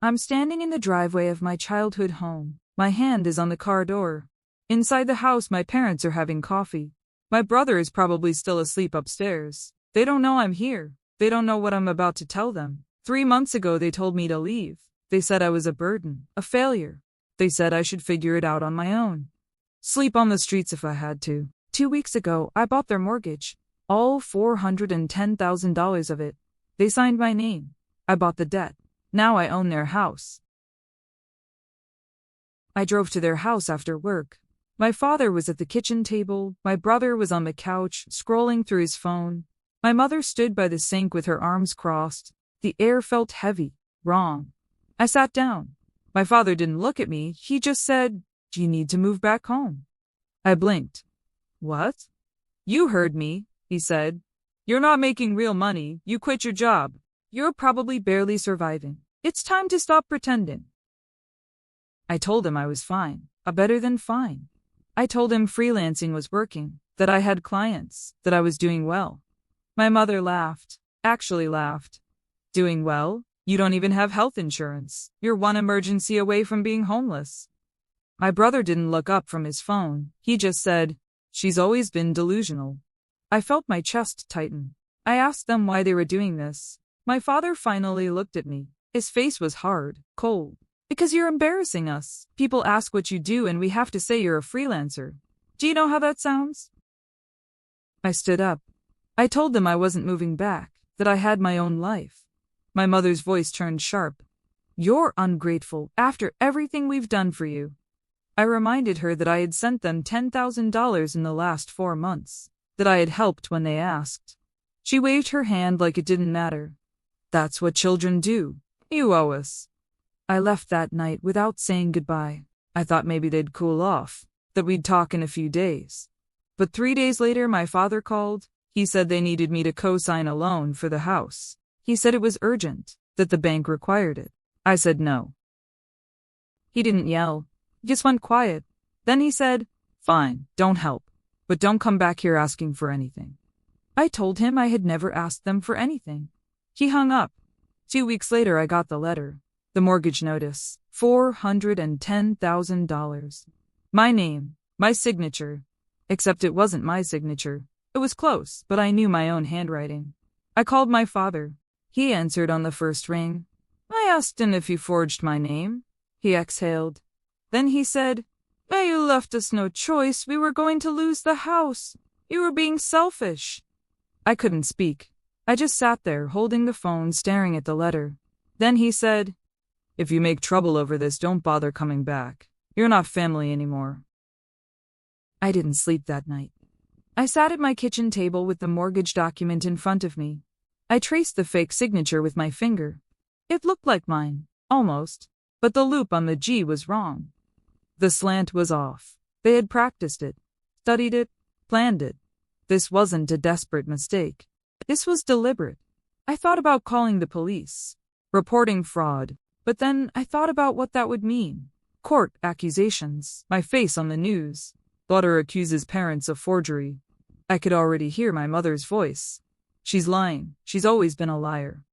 I'm standing in the driveway of my childhood home. My hand is on the car door. Inside the house, my parents are having coffee. My brother is probably still asleep upstairs. They don't know I'm here. They don't know what I'm about to tell them. 3 months ago, they told me to leave. They said I was a burden, a failure. They said I should figure it out on my own. Sleep on the streets if I had to. 2 weeks ago, I bought their mortgage. All $410,000 of it. They signed my name. I bought the debt. Now I own their house. I drove to their house after work. My father was at the kitchen table. My brother was on the couch, scrolling through his phone. My mother stood by the sink with her arms crossed. The air felt heavy, wrong. I sat down. My father didn't look at me. He just said, "Do you need to move back home?" I blinked. "What?" "You heard me," he said. "You're not making real money. You quit your job. You're probably barely surviving. It's time to stop pretending." I told him I was fine, better than fine. I told him freelancing was working, that I had clients, that I was doing well. My mother laughed, actually laughed. "Doing well? You don't even have health insurance. You're one emergency away from being homeless." My brother didn't look up from his phone. He just said, "She's always been delusional." I felt my chest tighten. I asked them why they were doing this. My father finally looked at me. His face was hard, cold. "Because you're embarrassing us. People ask what you do and we have to say you're a freelancer. Do you know how that sounds?" I stood up. I told them I wasn't moving back, that I had my own life. My mother's voice turned sharp. "You're ungrateful after everything we've done for you." I reminded her that I had sent them $10,000 in the last 4 months, that I had helped when they asked. She waved her hand like it didn't matter. "That's what children do. You owe us." I left that night without saying goodbye. I thought maybe they'd cool off, that we'd talk in a few days. But 3 days later, my father called. He said they needed me to co-sign a loan for the house. He said it was urgent, that the bank required it. I said no. He didn't yell. He just went quiet. Then he said, "Fine, don't help. But don't come back here asking for anything." I told him I had never asked them for anything. He hung up. 2 weeks later, I got the letter. The mortgage notice. $410,000. My name. My signature. Except it wasn't my signature. It was close, but I knew my own handwriting. I called my father. He answered on the first ring. I asked him if he forged my name. He exhaled. Then he said, "You left us no choice. We were going to lose the house. You were being selfish." I couldn't speak. I just sat there, holding the phone, staring at the letter. Then he said, "If you make trouble over this, don't bother coming back. You're not family anymore." I didn't sleep that night. I sat at my kitchen table with the mortgage document in front of me. I traced the fake signature with my finger. It looked like mine, almost, but the loop on the G was wrong. The slant was off. They had practiced it, studied it, planned it. This wasn't a desperate mistake. This was deliberate. I thought about calling the police, reporting fraud, but then I thought about what that would mean. Court accusations, my face on the news. Daughter accuses parents of forgery. I could already hear my mother's voice. She's lying. She's always been a liar.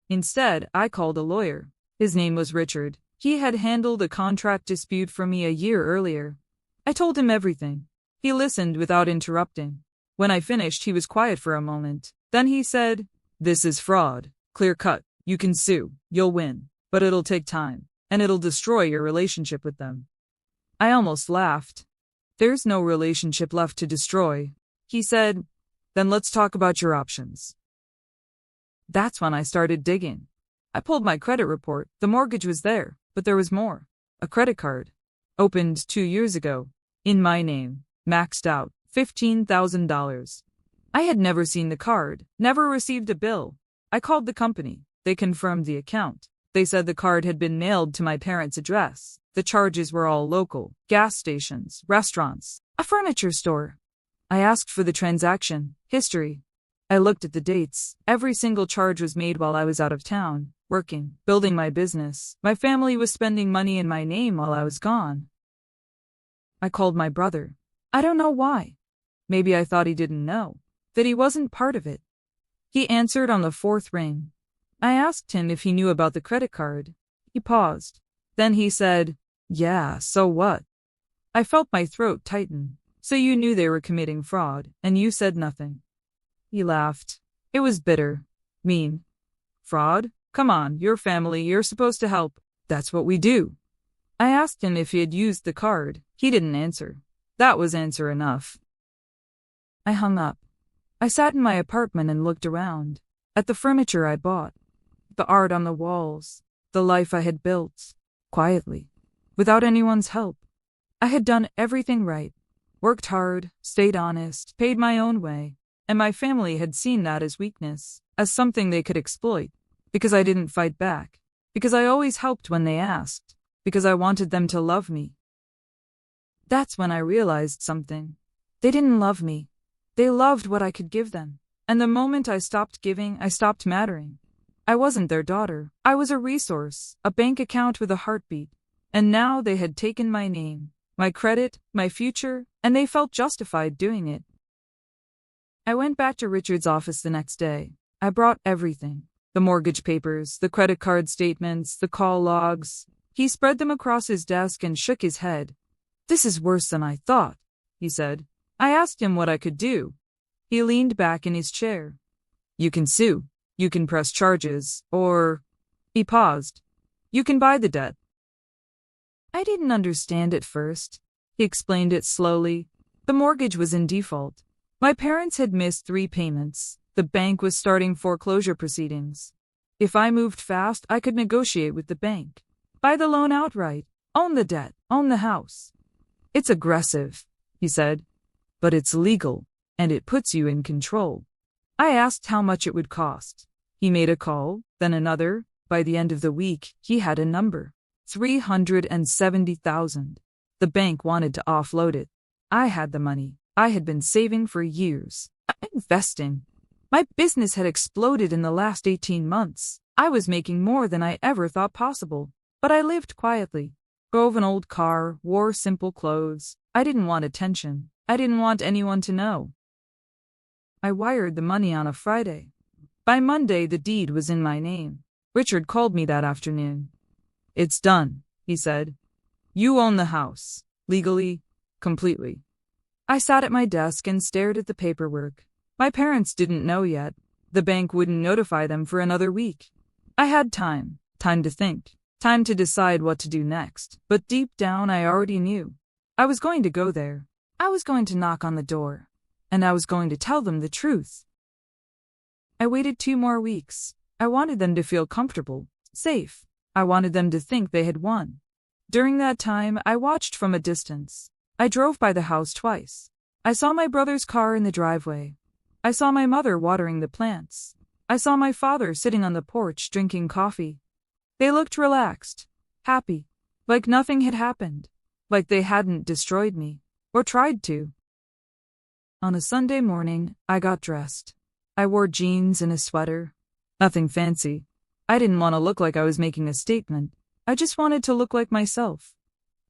Instead, I called a lawyer. His name was Richard. He had handled a contract dispute for me a year earlier. I told him everything. He listened without interrupting. When I finished, he was quiet for a moment. Then he said, "This is fraud. Clear cut. You can sue. You'll win. But it'll take time. And it'll destroy your relationship with them." I almost laughed. "There's no relationship left to destroy." He said, "Then let's talk about your options." That's when I started digging. I pulled my credit report. The mortgage was there, but there was more. A credit card. Opened 2 years ago. In my name. Maxed out. $15,000. I had never seen the card, never received a bill. I called the company. They confirmed the account. They said the card had been mailed to my parents' address. The charges were all local. Gas stations, restaurants, a furniture store. I asked for the transaction history. I looked at the dates. Every single charge was made while I was out of town, working, building my business. My family was spending money in my name while I was gone. I called my brother. I don't know why. Maybe I thought he didn't know, that he wasn't part of it. He answered on the 4th ring. I asked him if he knew about the credit card. He paused. Then he said, "Yeah, so what?" I felt my throat tighten. "So you knew they were committing fraud, and you said nothing." He laughed. It was bitter. "Mean. Fraud? Come on, your family, you're supposed to help. That's what we do." I asked him if he had used the card. He didn't answer. That was answer enough. I hung up. I sat in my apartment and looked around. At the furniture I bought. The art on the walls. The life I had built. Quietly. Without anyone's help. I had done everything right. Worked hard, stayed honest, paid my own way. And my family had seen that as weakness. As something they could exploit. Because I didn't fight back. Because I always helped when they asked. Because I wanted them to love me. That's when I realized something. They didn't love me. They loved what I could give them. And the moment I stopped giving, I stopped mattering. I wasn't their daughter. I was a resource, a bank account with a heartbeat. And now they had taken my name, my credit, my future, and they felt justified doing it. I went back to Richard's office the next day. I brought everything. The mortgage papers, the credit card statements, the call logs. He spread them across his desk and shook his head. "This is worse than I thought," he said. I asked him what I could do. He leaned back in his chair. "You can sue. You can press charges. Or—" He paused. "You can buy the debt." I didn't understand at first. He explained it slowly. The mortgage was in default. My parents had missed 3 payments. The bank was starting foreclosure proceedings. If I moved fast, I could negotiate with the bank. Buy the loan outright. Own the debt. Own the house. "It's aggressive," he said. "But it's legal, and it puts you in control." I asked how much it would cost. He made a call, then another. By the end of the week, he had a number. $370,000. The bank wanted to offload it. I had the money. I had been saving for years. Investing. My business had exploded in the last 18 months. I was making more than I ever thought possible. But I lived quietly. Drove an old car, wore simple clothes. I didn't want attention. I didn't want anyone to know. I wired the money on a Friday. By Monday, the deed was in my name. Richard called me that afternoon. "It's done," he said. "You own the house. Legally, completely." I sat at my desk and stared at the paperwork. My parents didn't know yet. The bank wouldn't notify them for another week. I had time to think, time to decide what to do next. But deep down, I already knew. I was going to go there. I was going to knock on the door. And I was going to tell them the truth. I waited 2 more weeks. I wanted them to feel comfortable, safe. I wanted them to think they had won. During that time, I watched from a distance. I drove by the house twice. I saw my brother's car in the driveway. I saw my mother watering the plants. I saw my father sitting on the porch drinking coffee. They looked relaxed, happy, like nothing had happened, like they hadn't destroyed me, or tried to. On a Sunday morning, I got dressed. I wore jeans and a sweater. Nothing fancy. I didn't want to look like I was making a statement. I just wanted to look like myself.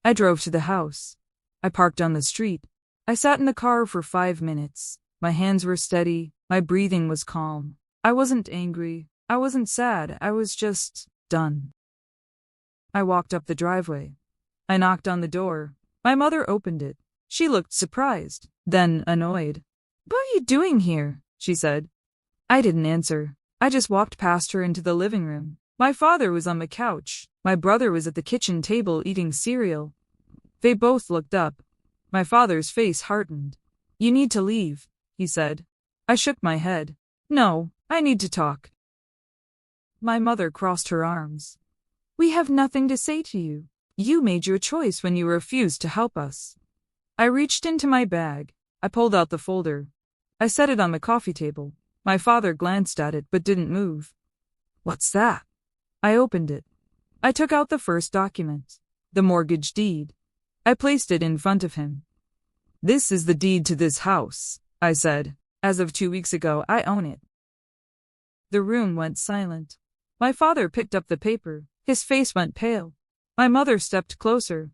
I drove to the house. I parked on the street. I sat in the car for 5 minutes. My hands were steady. My breathing was calm. I wasn't angry. I wasn't sad. I was just done. I walked up the driveway. I knocked on the door. My mother opened it. She looked surprised, then annoyed. "What are you doing here?" she said. I didn't answer. I just walked past her into the living room. My father was on the couch. My brother was at the kitchen table eating cereal. They both looked up. My father's face hardened. "You need to leave," he said. I shook my head. "No, I need to talk." My mother crossed her arms. "We have nothing to say to you. You made your choice when you refused to help us." I reached into my bag. I pulled out the folder. I set it on the coffee table. My father glanced at it but didn't move. "What's that?" I opened it. I took out the first document, the mortgage deed. I placed it in front of him. "This is the deed to this house," I said. "As of 2 weeks ago, I own it." The room went silent. My father picked up the paper. His face went pale. My mother stepped closer.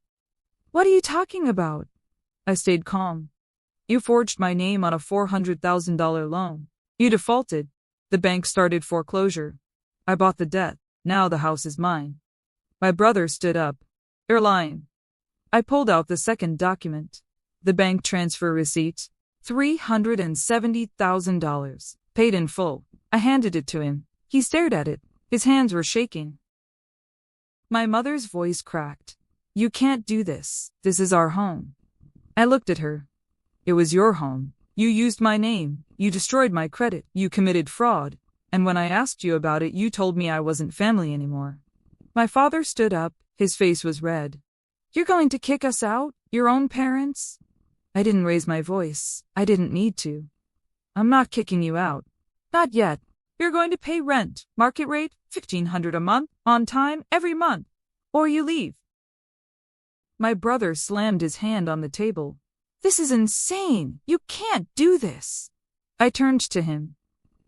"What are you talking about?" I stayed calm. "You forged my name on a $400,000 loan. You defaulted. The bank started foreclosure." I bought the debt. Now the house is mine. My brother stood up. You're lying. I pulled out the second document. The bank transfer receipt. $370,000. Paid in full. I handed it to him. He stared at it. His hands were shaking. My mother's voice cracked. You can't do this. This is our home. I looked at her. It was your home. You used my name. You destroyed my credit. You committed fraud. And when I asked you about it, you told me I wasn't family anymore. My father stood up. His face was red. You're going to kick us out? Your own parents? I didn't raise my voice. I didn't need to. I'm not kicking you out. Not yet. You're going to pay rent, market rate, $1,500 a month, on time, every month. Or you leave. My brother slammed his hand on the table. This is insane. You can't do this. I turned to him.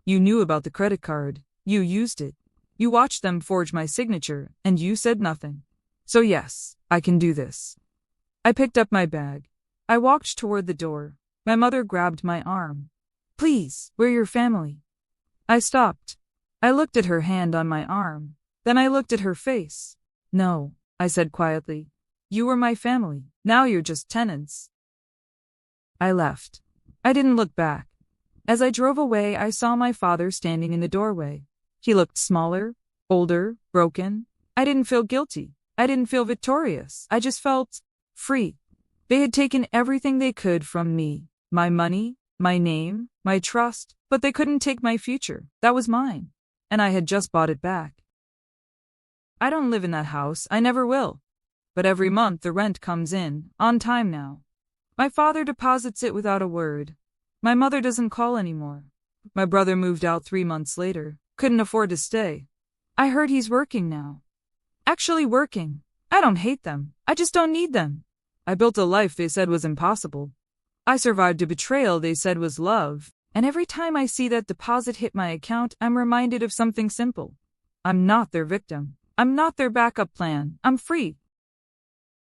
You knew about the credit card. You used it. You watched them forge my signature, and you said nothing. So yes, I can do this. I picked up my bag. I walked toward the door. My mother grabbed my arm. Please, we're your family. I stopped. I looked at her hand on my arm. Then I looked at her face. No, I said quietly. You were my family. Now you're just tenants. I left. I didn't look back. As I drove away, I saw my father standing in the doorway. He looked smaller, older, broken. I didn't feel guilty. I didn't feel victorious. I just felt free. They had taken everything they could from me. My money, my name, my trust, but they couldn't take my future. That was mine. And I had just bought it back. I don't live in that house. I never will. But every month the rent comes in, on time now. My father deposits it without a word. My mother doesn't call anymore. My brother moved out 3 months later. Couldn't afford to stay. I heard he's working now. Actually working. I don't hate them. I just don't need them. I built a life they said was impossible. I survived a betrayal they said was love. And every time I see that deposit hit my account, I'm reminded of something simple. I'm not their victim. I'm not their backup plan. I'm free.